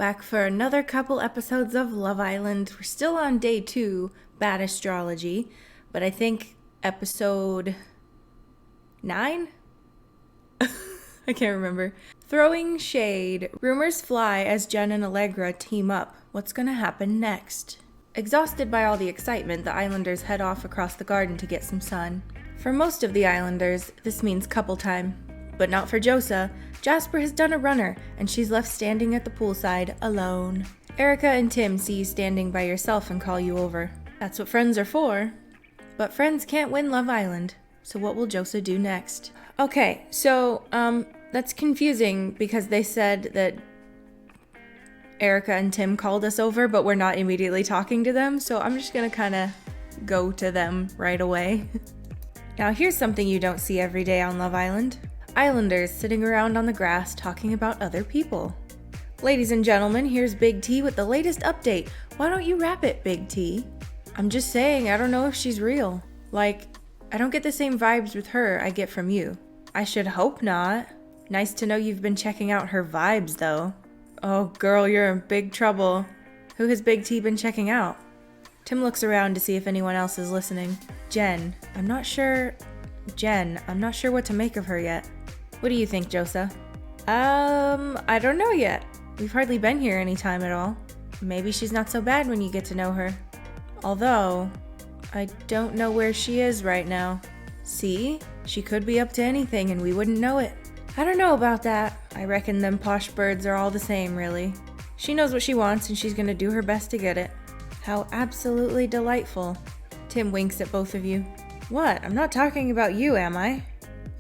Back for another couple episodes of Love Island. We're still on day 2, Bad Astrology, but I think episode 9? I can't remember. Throwing shade. Rumors fly as Jen and Allegra team up. What's gonna happen next? Exhausted by all the excitement, the Islanders head off across the garden to get some sun. For most of the Islanders, this means couple time. But not for Josa. Jasper has done a runner, and she's left standing at the poolside, alone. Erica and Tim see you standing by yourself and call you over. That's what friends are for. But friends can't win Love Island, so what will Josa do next? Okay, so, that's confusing because they said that Erica and Tim called us over, but we're not immediately talking to them, so I'm just gonna kind of go to them right away. Now here's something you don't see every day on Love Island. Islanders sitting around on the grass talking about other people. Ladies and gentlemen, here's Big T with the latest update. Why don't you rap it, Big T? I'm just saying, I don't know if she's real. Like, I don't get the same vibes with her I get from you. I should hope not. Nice to know you've been checking out her vibes, though. Oh, girl, you're in big trouble. Who has Big T been checking out? Tim looks around to see if anyone else is listening. Jen, I'm not sure what to make of her yet. What do you think, Josa? I don't know yet. We've hardly been here any time at all. Maybe she's not so bad when you get to know her. Although, I don't know where she is right now. See? She could be up to anything and we wouldn't know it. I don't know about that. I reckon them posh birds are all the same, really. She knows what she wants and she's gonna do her best to get it. How absolutely delightful. Tim winks at both of you. What? I'm not talking about you, am I?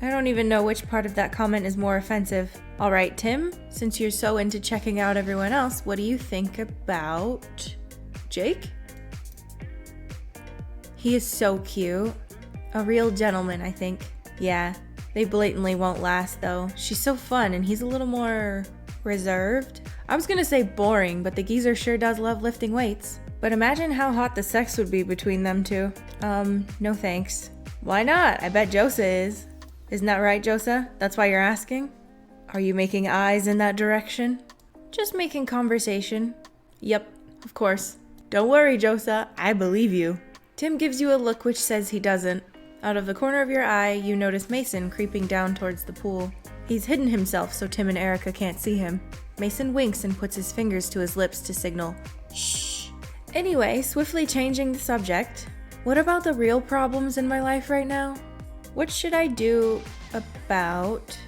I don't even know which part of that comment is more offensive. Alright, Tim, since you're so into checking out everyone else, what do you think about Jake? He is so cute. A real gentleman, I think. Yeah, they blatantly won't last, though. She's so fun, and he's a little more reserved. I was gonna say boring, but the geezer sure does love lifting weights. But imagine how hot the sex would be between them two. No thanks. Why not? I bet Josa is. Isn't that right, Josa? That's why you're asking? Are you making eyes in that direction? Just making conversation. Yep, of course. Don't worry, Josa. I believe you. Tim gives you a look which says he doesn't. Out of the corner of your eye, you notice Mason creeping down towards the pool. He's hidden himself so Tim and Erica can't see him. Mason winks and puts his fingers to his lips to signal, shh. Anyway, swiftly changing the subject. What about the real problems in my life right now? What should I do about...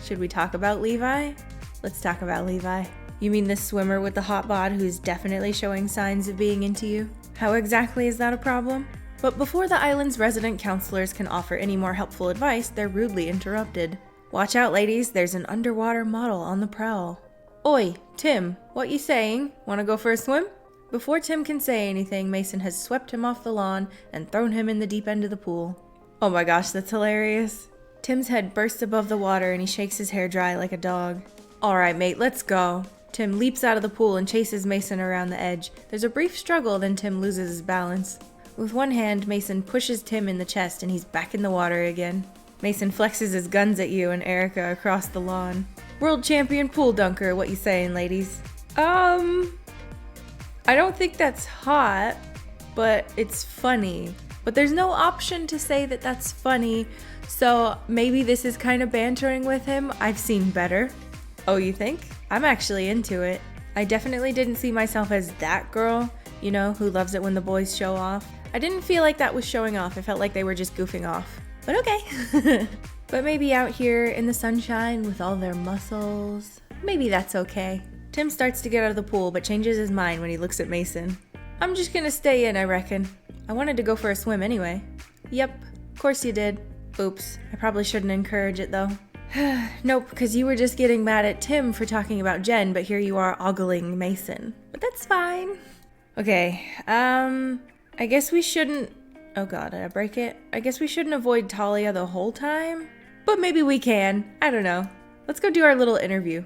Should we talk about Lvly? Let's talk about Lvly. You mean the swimmer with the hot bod who's definitely showing signs of being into you? How exactly is that a problem? But before the island's resident counselors can offer any more helpful advice, they're rudely interrupted. Watch out, ladies, there's an underwater model on the prowl. Oi, Tim, what you saying? Wanna go for a swim? Before Tim can say anything, Mason has swept him off the lawn and thrown him in the deep end of the pool. Oh my gosh, that's hilarious. Tim's head bursts above the water and he shakes his hair dry like a dog. Alright, mate, let's go. Tim leaps out of the pool and chases Mason around the edge. There's a brief struggle, then Tim loses his balance. With one hand, Mason pushes Tim in the chest and he's back in the water again. Mason flexes his guns at you and Erica across the lawn. World champion pool dunker, what you saying, ladies? I don't think that's hot, but it's funny. But there's no option to say that that's funny, so maybe this is kind of bantering with him. I've seen better. Oh, you think? I'm actually into it. I definitely didn't see myself as that girl, you know, who loves it when the boys show off. I didn't feel like that was showing off. I felt like they were just goofing off. But okay. But maybe out here in the sunshine with all their muscles, maybe that's okay. Tim starts to get out of the pool, but changes his mind when he looks at Mason. I'm just gonna stay in, I reckon. I wanted to go for a swim anyway. Yep, of course you did. Oops, I probably shouldn't encourage it though. Nope, because you were just getting mad at Tim for talking about Jen, but here you are ogling Mason. But that's fine. Okay, I guess we shouldn't... Oh god, did I break it? I guess we shouldn't avoid Talia the whole time? But maybe we can. I don't know. Let's go do our little interview.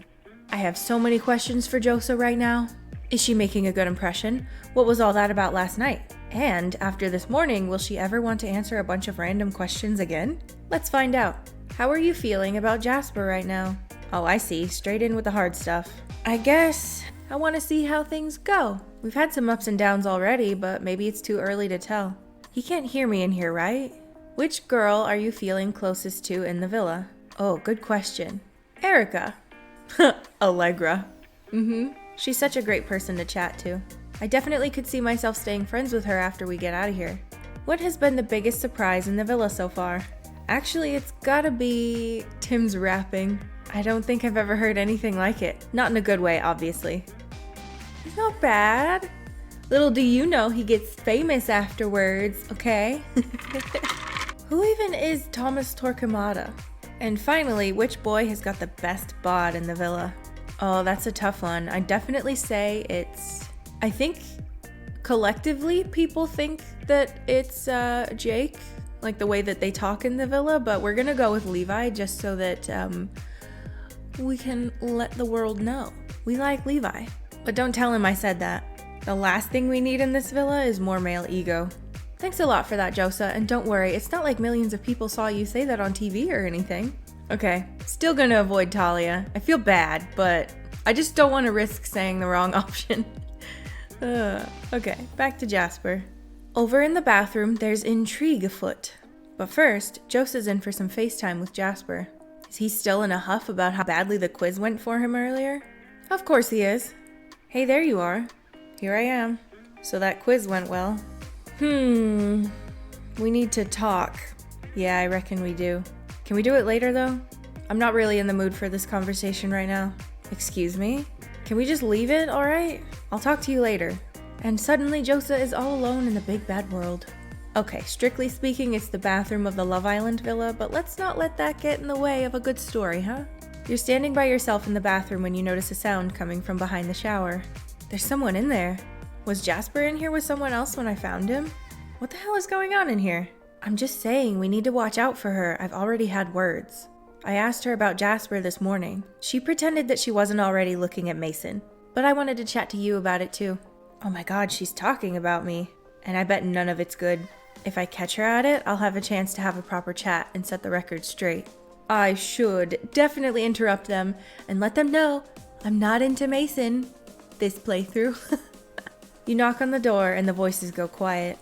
I have so many questions for Josa right now. Is she making a good impression? What was all that about last night? And after this morning, will she ever want to answer a bunch of random questions again? Let's find out. How are you feeling about Jasper right now? Oh, I see. Straight in with the hard stuff. I guess I want to see how things go. We've had some ups and downs already, but maybe it's too early to tell. He can't hear me in here, right? Which girl are you feeling closest to in the villa? Oh, good question. Erica. Allegra. She's such a great person to chat to. I definitely could see myself staying friends with her after we get out of here. What has been the biggest surprise in the villa so far? Actually, it's gotta be Tim's rapping. I don't think I've ever heard anything like it. Not in a good way, obviously. It's not bad. Little do you know he gets famous afterwards, okay? Who even is Thomas Torquemada? And finally, which boy has got the best bod in the villa? Oh, that's a tough one. I'd definitely say I think collectively people think that it's Jake, like the way that they talk in the villa, but we're gonna go with Lvly just so that we can let the world know. We like Lvly. But don't tell him I said that. The last thing we need in this villa is more male ego. Thanks a lot for that, Josa, and don't worry, it's not like millions of people saw you say that on TV or anything. Okay, still gonna avoid Talia. I feel bad, but I just don't want to risk saying the wrong option. Okay, back to Jasper. Over in the bathroom, there's intrigue afoot. But first, Josa's in for some FaceTime with Jasper. Is he still in a huff about how badly the quiz went for him earlier? Of course he is. Hey, there you are. Here I am. So that quiz went well. We need to talk. Yeah, I reckon we do. Can we do it later, though? I'm not really in the mood for this conversation right now. Excuse me? Can we just leave it, alright? I'll talk to you later. And suddenly Josa is all alone in the big bad world. Okay, strictly speaking, it's the bathroom of the Love Island villa, but let's not let that get in the way of a good story, huh? You're standing by yourself in the bathroom when you notice a sound coming from behind the shower. There's someone in there. Was Jasper in here with someone else when I found him? What the hell is going on in here? I'm just saying we need to watch out for her. I've already had words. I asked her about Jasper this morning. She pretended that she wasn't already looking at Mason, but I wanted to chat to you about it too. Oh my god, she's talking about me. And I bet none of it's good. If I catch her at it, I'll have a chance to have a proper chat and set the record straight. I should definitely interrupt them and let them know I'm not into Mason this playthrough. You knock on the door and the voices go quiet.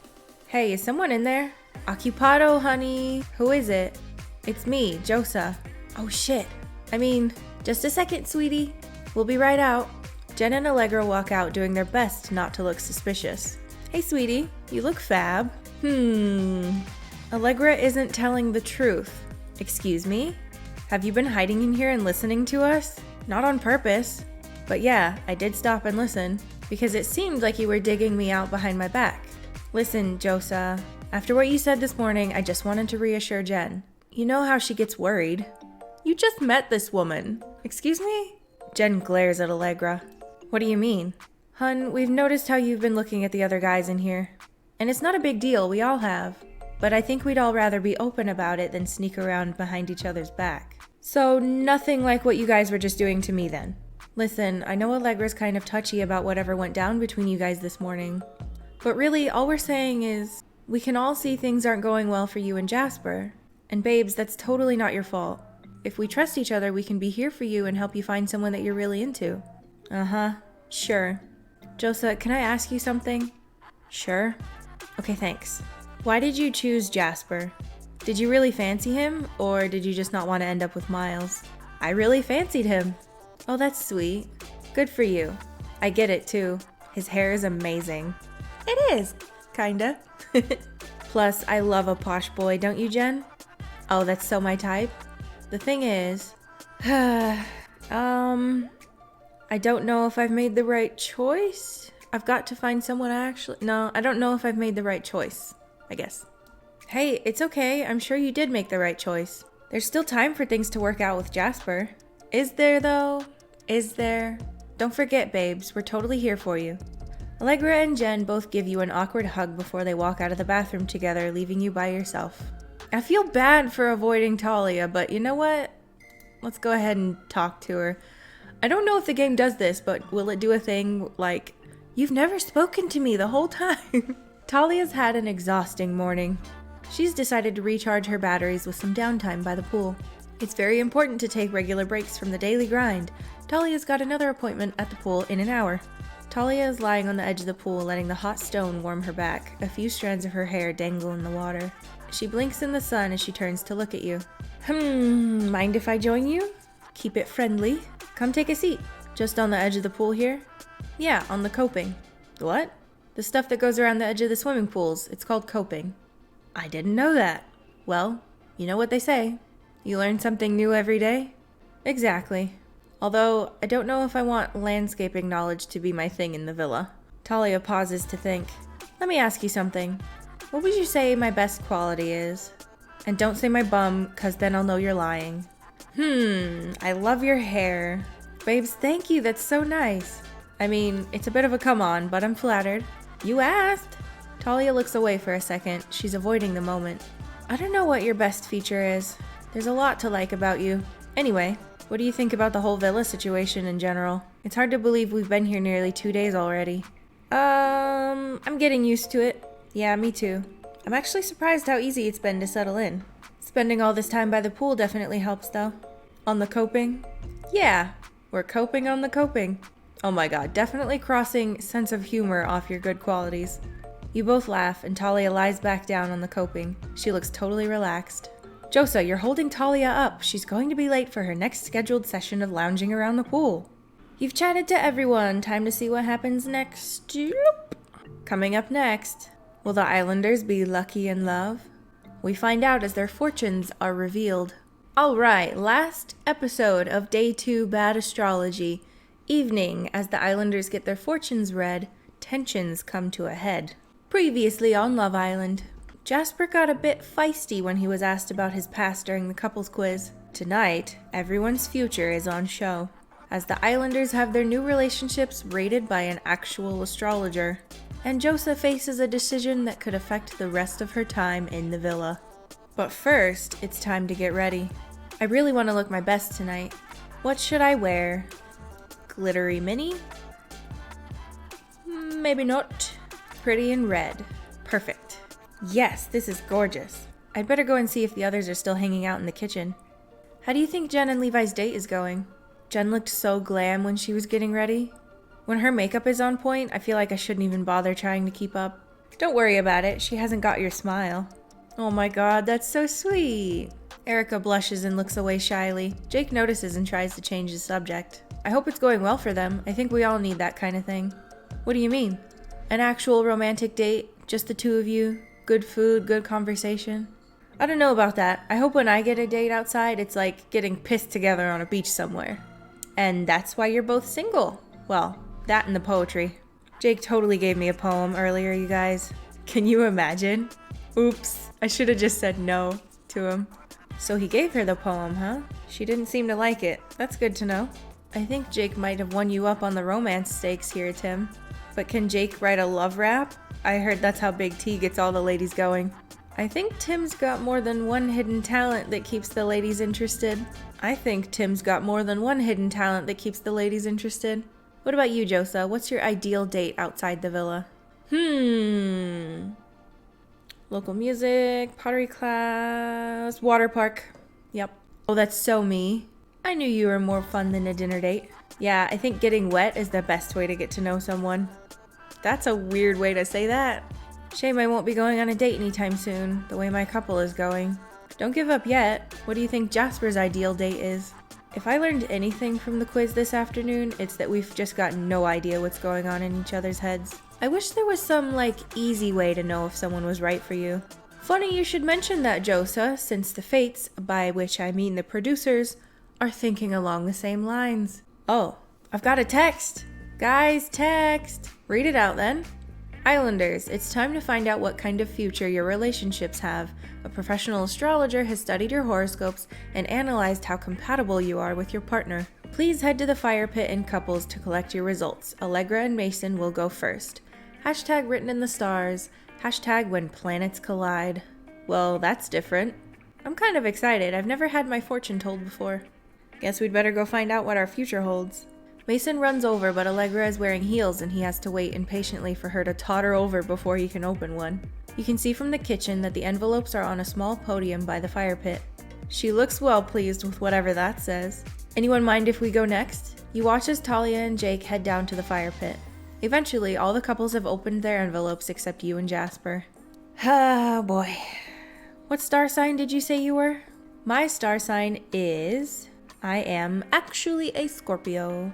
Hey, is someone in there? Occupado, honey. Who is it? It's me, Josa. Oh shit. Just a second, sweetie. We'll be right out. Jen and Allegra walk out doing their best not to look suspicious. Hey, sweetie. You look fab. Allegra isn't telling the truth. Excuse me? Have you been hiding in here and listening to us? Not on purpose. But yeah, I did stop and listen, because it seemed like you were digging me out behind my back. Listen, Josa, after what you said this morning, I just wanted to reassure Jen. You know how she gets worried. You just met this woman. Excuse me? Jen glares at Allegra. What do you mean? Hun, we've noticed how you've been looking at the other guys in here. And it's not a big deal, we all have. But I think we'd all rather be open about it than sneak around behind each other's back. So nothing like what you guys were just doing to me then. Listen, I know Allegra's kind of touchy about whatever went down between you guys this morning. But really, all we're saying is, we can all see things aren't going well for you and Jasper. And babes, that's totally not your fault. If we trust each other, we can be here for you and help you find someone that you're really into. Uh-huh. Sure. Josa, can I ask you something? Sure. Okay, thanks. Why did you choose Jasper? Did you really fancy him, or did you just not want to end up with Miles? I really fancied him. Oh, that's sweet. Good for you. I get it, too. His hair is amazing. It is. Kinda. Plus, I love a posh boy, don't you, Jen? Oh, that's so my type. The thing is... I don't know if I've made the right choice. I've got to find someone No, I don't know if I've made the right choice, I guess. Hey, it's okay. I'm sure you did make the right choice. There's still time for things to work out with Jasper. Is there, though? Is there? Don't forget, babes. We're totally here for you. Allegra and Jen both give you an awkward hug before they walk out of the bathroom together, leaving you by yourself. I feel bad for avoiding Talia, but you know what? Let's go ahead and talk to her. I don't know if the game does this, but will it do a thing like, you've never spoken to me the whole time? Talia's had an exhausting morning. She's decided to recharge her batteries with some downtime by the pool. It's very important to take regular breaks from the daily grind, Talia's got another appointment at the pool in an hour. Talia is lying on the edge of the pool, letting the hot stone warm her back. A few strands of her hair dangle in the water. She blinks in the sun as she turns to look at you. Mind if I join you? Keep it friendly. Come take a seat. Just on the edge of the pool here? Yeah, on the coping. What? The stuff that goes around the edge of the swimming pools. It's called coping. I didn't know that. Well, you know what they say. You learn something new every day? Exactly. Although, I don't know if I want landscaping knowledge to be my thing in the villa. Talia pauses to think. Let me ask you something. What would you say my best quality is? And don't say my bum, cause then I'll know you're lying. I love your hair. Babes, thank you, that's so nice. I mean, it's a bit of a come on, but I'm flattered. You asked. Talia looks away for a second. She's avoiding the moment. I don't know what your best feature is. There's a lot to like about you. Anyway, what do you think about the whole villa situation in general? It's hard to believe we've been here nearly 2 days already. I'm getting used to it. Yeah, me too. I'm actually surprised how easy it's been to settle in. Spending all this time by the pool definitely helps though. On the coping? Yeah, we're coping on the coping. Oh my god, definitely crossing sense of humor off your good qualities. You both laugh and Talia lies back down on the coping. She looks totally relaxed. Josa, you're holding Talia up. She's going to be late for her next scheduled session of lounging around the pool. You've chatted to everyone. Time to see what happens next. Coming up next, will the Islanders be lucky in love? We find out as their fortunes are revealed. Alright, last episode of Day 2 Bad Astrology. Evening, as the Islanders get their fortunes read, tensions come to a head. Previously on Love Island, Jasper got a bit feisty when he was asked about his past during the couples quiz. Tonight, everyone's future is on show, as the Islanders have their new relationships rated by an actual astrologer, and Josa faces a decision that could affect the rest of her time in the villa. But first, it's time to get ready. I really want to look my best tonight. What should I wear? Glittery mini? Maybe not. Pretty in red. Perfect. Yes, this is gorgeous. I'd better go and see if the others are still hanging out in the kitchen. How do you think Jen and Levi's date is going? Jen looked so glam when she was getting ready. When her makeup is on point, I feel like I shouldn't even bother trying to keep up. Don't worry about it, she hasn't got your smile. Oh my god, that's so sweet. Erica blushes and looks away shyly. Jake notices and tries to change the subject. I hope it's going well for them. I think we all need that kind of thing. What do you mean? An actual romantic date? Just the two of you? Good food, good conversation? I don't know about that. I hope when I get a date outside, it's like getting pissed together on a beach somewhere. And that's why you're both single. Well, that and the poetry. Jake totally gave me a poem earlier, you guys. Can you imagine? Oops, I should have just said no to him. So he gave her the poem, huh? She didn't seem to like it. That's good to know. I think Jake might have won you up on the romance stakes here, Tim. But can Jake write a love rap? I heard that's how Big T gets all the ladies going. I think Tim's got more than one hidden talent that keeps the ladies interested. I think Tim's got more than one hidden talent that keeps the ladies interested. What about you, Josa? What's your ideal date outside the villa? Local music, pottery class, water park. Yep. Oh, that's so me. I knew you were more fun than a dinner date. Yeah, I think getting wet is the best way to get to know someone. That's a weird way to say that. Shame I won't be going on a date anytime soon, the way my couple is going. Don't give up yet. What do you think Jasper's ideal date is? If I learned anything from the quiz this afternoon, it's that we've just got no idea what's going on in each other's heads. I wish there was some, easy way to know if someone was right for you. Funny you should mention that, Josa, since the fates, by which I mean the producers, are thinking along the same lines. Oh, I've got a text. Guys, text. Read it out then. Islanders, it's time to find out what kind of future your relationships have. A professional astrologer has studied your horoscopes and analyzed how compatible you are with your partner. Please head to the fire pit in couples to collect your results. Allegra and Mason will go first. Hashtag written in the stars. Hashtag when planets collide. Well, that's different. I'm kind of excited. I've never had my fortune told before. Guess we'd better go find out what our future holds. Mason runs over, but Allegra is wearing heels and he has to wait impatiently for her to totter over before he can open one. You can see from the kitchen that the envelopes are on a small podium by the fire pit. She looks well pleased with whatever that says. Anyone mind if we go next? You watch as Talia and Jake head down to the fire pit. Eventually, all the couples have opened their envelopes except you and Jasper. Oh boy. What star sign did you say you were? My star sign is... I am actually a Scorpio.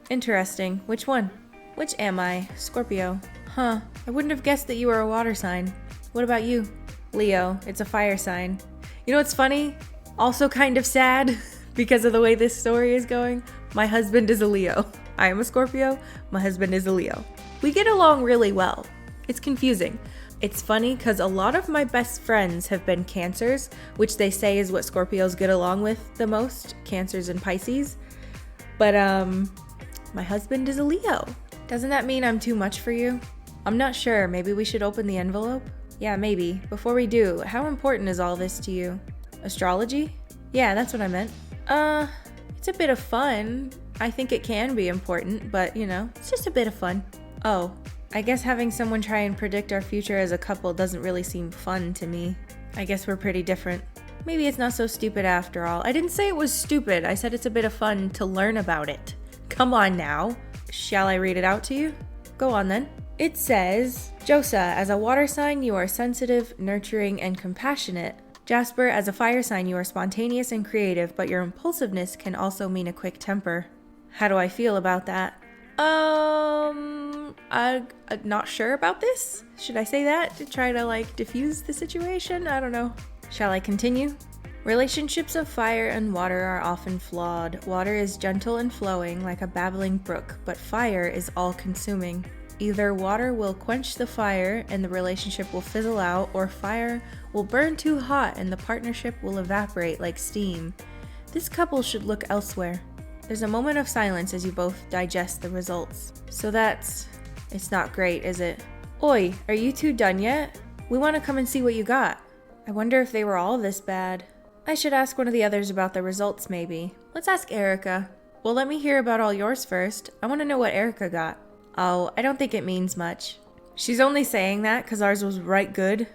Interesting. Which one? Which am I? Scorpio. Huh. I wouldn't have guessed that you were a water sign. What about you? Leo. It's a fire sign. You know what's funny? Also kind of sad because of the way this story is going. My husband is a Leo. I am a Scorpio. My husband is a Leo. We get along really well. It's confusing. It's funny because a lot of my best friends have been Cancers, which they say is what Scorpios get along with the most, Cancers and Pisces. But my husband is a Leo. Doesn't that mean I'm too much for you? I'm not sure. Maybe we should open the envelope? Yeah, maybe. Before we do, how important is all this to you? Astrology? Yeah, that's what I meant. It's a bit of fun. I think it can be important, but you know, it's just a bit of fun. Oh, I guess having someone try and predict our future as a couple doesn't really seem fun to me. I guess we're pretty different. Maybe it's not so stupid after all. I didn't say it was stupid. I said it's a bit of fun to learn about it. Come on now. Shall I read it out to you? Go on then. It says, Josa, as a water sign, you are sensitive, nurturing, and compassionate. Jasper, as a fire sign, you are spontaneous and creative, but your impulsiveness can also mean a quick temper. How do I feel about that? I'm not sure about this. Should I say that to try to diffuse the situation? I don't know. Shall I continue? Relationships of fire and water are often flawed. Water is gentle and flowing like a babbling brook, but fire is all-consuming. Either water will quench the fire and the relationship will fizzle out, or fire will burn too hot and the partnership will evaporate like steam. This couple should look elsewhere. There's a moment of silence as you both digest the results. So it's not great, is it? Oi, are you two done yet? We want to come and see what you got. I wonder if they were all this bad. I should ask one of the others about the results maybe. Let's ask Erica. Well, let me hear about all yours first. I want to know what Erica got. Oh, I don't think it means much. She's only saying that because ours was right good.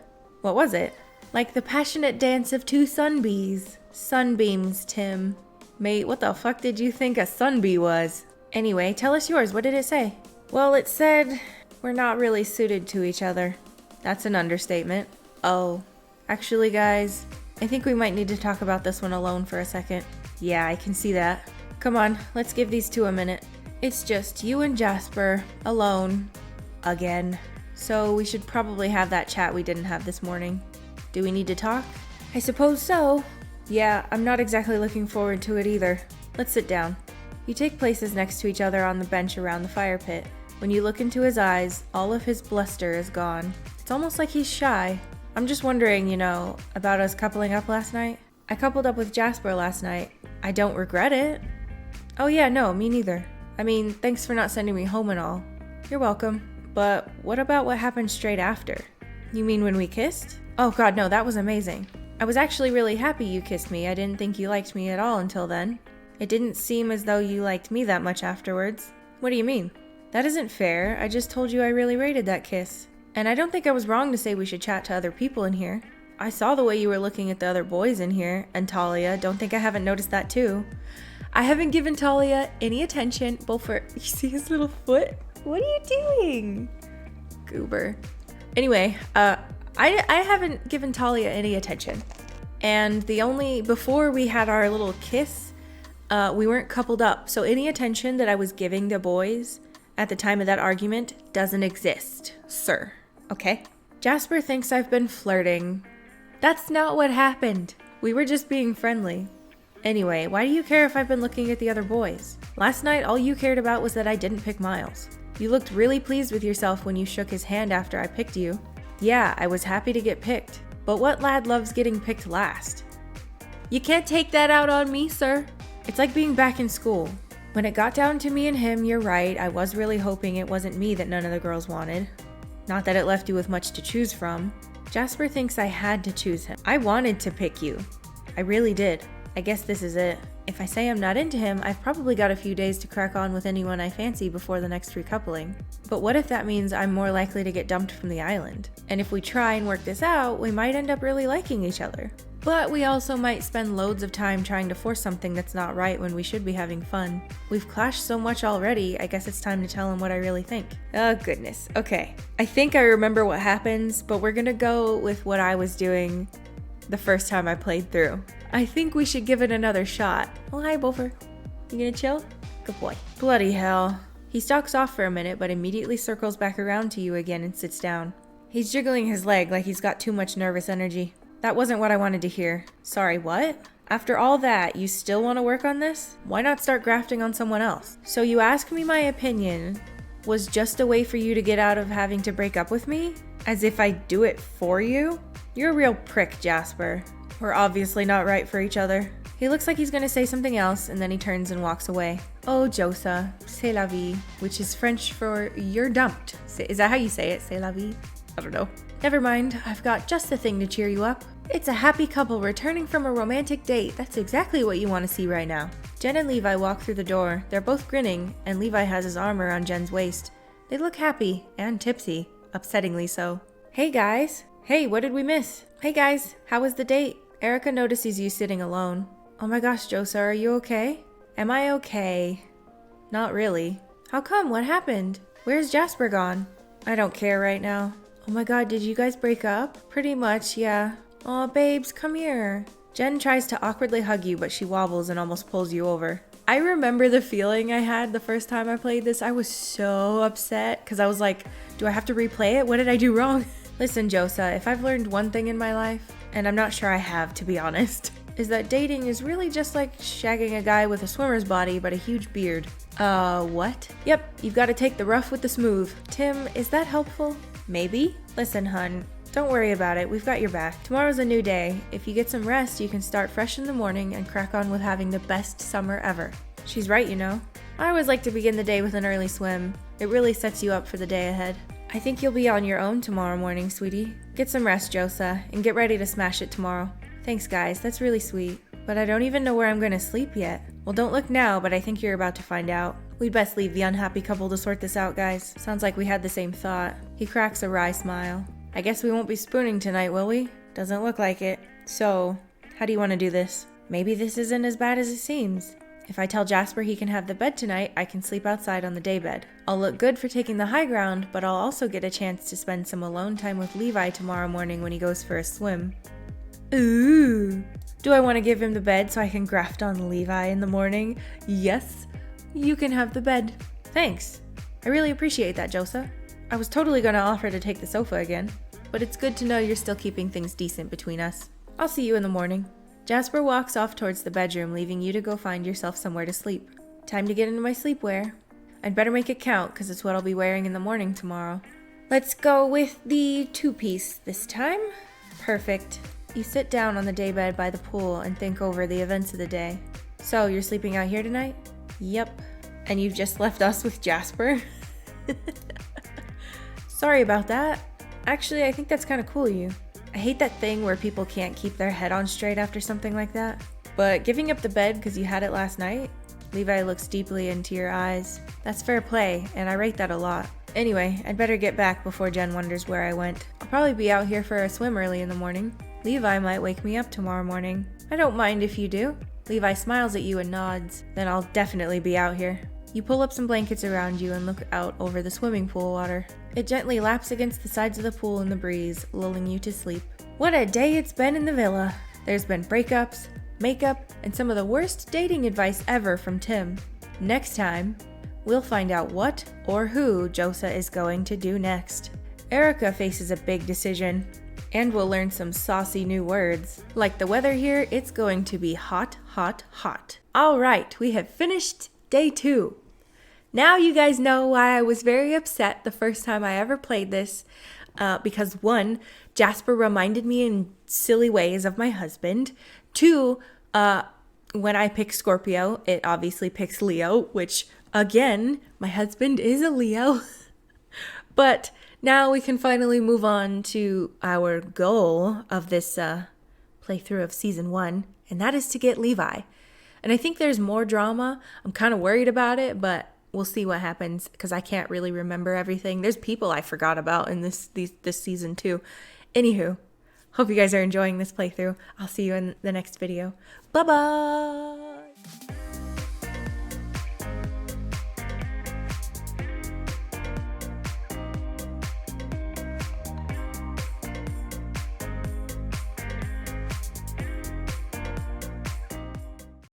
What was it? Like the passionate dance of two sunbees. Sunbeams, Tim. Mate, what the fuck did you think a sunbee was? Anyway, tell us yours. What did it say? Well, it said we're not really suited to each other. That's an understatement. Oh, actually, guys, I think we might need to talk about this one alone for a second. Yeah, I can see that. Come on, let's give these two a minute. It's just you and Jasper, alone, again. So we should probably have that chat we didn't have this morning. Do we need to talk? I suppose so. Yeah, I'm not exactly looking forward to it either. Let's sit down. You take places next to each other on the bench around the fire pit. When you look into his eyes, all of his bluster is gone. It's almost like he's shy. I'm just wondering, about us coupling up last night. I coupled up with Jasper last night. I don't regret it. Oh yeah, no, me neither. I mean, thanks for not sending me home and all. You're welcome. But what about what happened straight after? You mean when we kissed? Oh god, no, that was amazing. I was actually really happy you kissed me. I didn't think you liked me at all until then. It didn't seem as though you liked me that much afterwards. What do you mean? That isn't fair. I just told you I really rated that kiss. And I don't think I was wrong to say we should chat to other people in here. I saw the way you were looking at the other boys in here. And Talia, don't think I haven't noticed that too. I haven't given Talia any attention. You see his little foot? What are you doing? Goober. Anyway, I haven't given Talia any attention. And before we had our little kiss, we weren't coupled up. So any attention that I was giving the boys at the time of that argument doesn't exist, sir. Okay? Jasper thinks I've been flirting. That's not what happened. We were just being friendly. Anyway, why do you care if I've been looking at the other boys? Last night, all you cared about was that I didn't pick Miles. You looked really pleased with yourself when you shook his hand after I picked you. Yeah, I was happy to get picked. But what lad loves getting picked last? You can't take that out on me, sir. It's like being back in school. When it got down to me and him, you're right. I was really hoping it wasn't me that none of the girls wanted. Not that it left you with much to choose from. Jasper thinks I had to choose him. I wanted to pick you. I really did. I guess this is it. If I say I'm not into him, I've probably got a few days to crack on with anyone I fancy before the next recoupling. But what if that means I'm more likely to get dumped from the island? And if we try and work this out, we might end up really liking each other. But we also might spend loads of time trying to force something that's not right when we should be having fun. We've clashed so much already, I guess it's time to tell him what I really think. Oh goodness, okay. I think I remember what happens, but we're gonna go with what I was doing the first time I played through. I think we should give it another shot. Oh, hi, Bofer. You gonna chill? Good boy. Bloody hell. He stalks off for a minute, but immediately circles back around to you again and sits down. He's jiggling his leg like he's got too much nervous energy. That wasn't what I wanted to hear. Sorry, what? After all that, you still want to work on this? Why not start grafting on someone else? So you ask me my opinion was just a way for you to get out of having to break up with me? As if I do it for you? You're a real prick, Jasper. We're obviously not right for each other. He looks like he's gonna say something else, and then he turns and walks away. Oh, Josa, c'est la vie, which is French for you're dumped. Is that how you say it? C'est la vie? I don't know. Never mind, I've got just the thing to cheer you up. It's a happy couple returning from a romantic date. That's exactly what you want to see right now. Jen and Lvly walk through the door. They're both grinning, and Lvly has his arm around Jen's waist. They look happy and tipsy, upsettingly so. Hey guys. Hey, what did we miss? Hey guys, how was the date? Erica notices you sitting alone. Oh my gosh, Josa, are you okay? Am I okay? Not really. How come? What happened? Where's Jasper gone? I don't care right now. Oh my god, did you guys break up? Pretty much, yeah. Aw, babes, come here. Jen tries to awkwardly hug you, but she wobbles and almost pulls you over. I remember the feeling I had the first time I played this. I was so upset because I was like, do I have to replay it? What did I do wrong? Listen, Josa, if I've learned one thing in my life, and I'm not sure I have, to be honest, is that dating is really just like shagging a guy with a swimmer's body but a huge beard. What? Yep, you've got to take the rough with the smooth. Tim, is that helpful? Maybe? Listen, hun, don't worry about it. We've got your back. Tomorrow's a new day. If you get some rest, you can start fresh in the morning and crack on with having the best summer ever. She's right, you know. I always like to begin the day with an early swim. It really sets you up for the day ahead. I think you'll be on your own tomorrow morning, sweetie. Get some rest, Josa, and get ready to smash it tomorrow. Thanks, guys. That's really sweet. But I don't even know where I'm going to sleep yet. Well, don't look now, but I think you're about to find out. We'd best leave the unhappy couple to sort this out, guys. Sounds like we had the same thought. He cracks a wry smile. I guess we won't be spooning tonight, will we? Doesn't look like it. So, how do you want to do this? Maybe this isn't as bad as it seems. If I tell Jasper he can have the bed tonight, I can sleep outside on the daybed. I'll look good for taking the high ground, but I'll also get a chance to spend some alone time with Lvly tomorrow morning when he goes for a swim. Ooh. Do I want to give him the bed so I can graft on Lvly in the morning? Yes. You can have the bed. Thanks. I really appreciate that, Josa. I was totally going to offer to take the sofa again, but it's good to know you're still keeping things decent between us. I'll see you in the morning. Jasper walks off towards the bedroom, leaving you to go find yourself somewhere to sleep. Time to get into my sleepwear. I'd better make it count, because it's what I'll be wearing in the morning tomorrow. Let's go with the two-piece this time. Perfect. You sit down on the daybed by the pool and think over the events of the day. So, you're sleeping out here tonight? Yep. And you've just left us with Jasper? Sorry about that. Actually, I think that's kind of cool of you. I hate that thing where people can't keep their head on straight after something like that. But giving up the bed because you had it last night? Lvly looks deeply into your eyes. That's fair play, and I rate that a lot. Anyway, I'd better get back before Jen wonders where I went. I'll probably be out here for a swim early in the morning. Lvly might wake me up tomorrow morning. I don't mind if you do. Lvly smiles at you and nods. Then I'll definitely be out here. You pull up some blankets around you and look out over the swimming pool water. It gently laps against the sides of the pool in the breeze, lulling you to sleep. What a day it's been in the villa. There's been breakups, makeup, and some of the worst dating advice ever from Tim. Next time, we'll find out what or who Josa is going to do next. Erica faces a big decision, and we'll learn some saucy new words. Like the weather here, it's going to be hot, hot, hot. All right, we have finished day 2. Now you guys know why I was very upset the first time I ever played this, because 1, Jasper reminded me in silly ways of my husband. 2, when I pick Scorpio, it obviously picks Leo, which, again, my husband is a Leo. But now we can finally move on to our goal of this playthrough of Season 1, and that is to get Lvly. And I think there's more drama. I'm kind of worried about it, but we'll see what happens because I can't really remember everything. There's people I forgot about in this season too. Anywho, Hope you guys are enjoying this playthrough. I'll see you in the next video. Bye-bye!